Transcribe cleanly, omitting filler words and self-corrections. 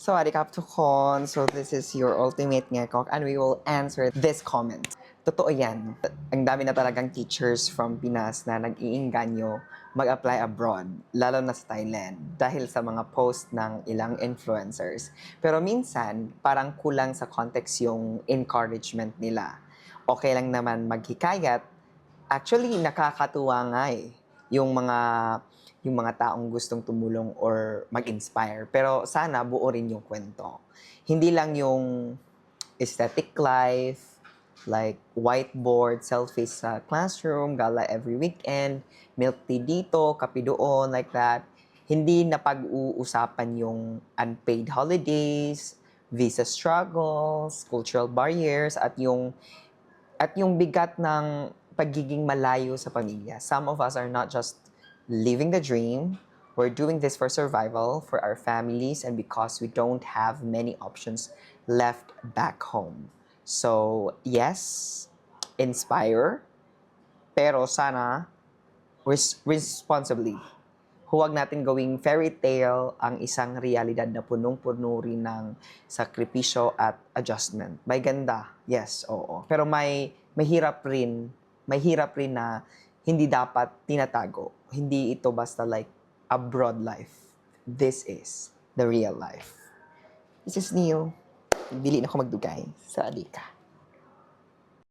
สวัสดีครับทุกคน so this is your ultimate ngekok and we will answer this comment. Totoo yan. Ang dami na talagang teachers from Pinas na nag-iinganyo mag-apply abroad, lalo na sa Thailand, dahil sa mga post ng ilang influencers. Pero minsan, parang kulang sa context yung encouragement nila. Okay lang naman maghikayat. Actually, nakakatuwa nga eh. Yung mga taong gustong tumulong or mag-inspire. Pero sana buo rin yung kwento. Hindi lang yung aesthetic life, like whiteboard, selfies sa classroom, gala every weekend, milk tea dito, kape doon, like that. Hindi na pag-uusapan yung unpaid holidays, visa struggles, cultural barriers, at yung bigat ng pagiging malayo sa pamilya. Some of us are not just living the dream, we're doing this for survival, for our families, and because we don't have many options left back home. So, yes, inspire, pero sana responsibly. Huwag natin gawing fairy tale ang isang realidad na punong-puno rin ng sakripisyo at adjustment. May ganda, yes, oo. Pero may hirap rin na hindi dapat tinatago. Hindi ito basta like a broad life. This is the real life. This is Neil. Dili na ako magdugay. Sa ka.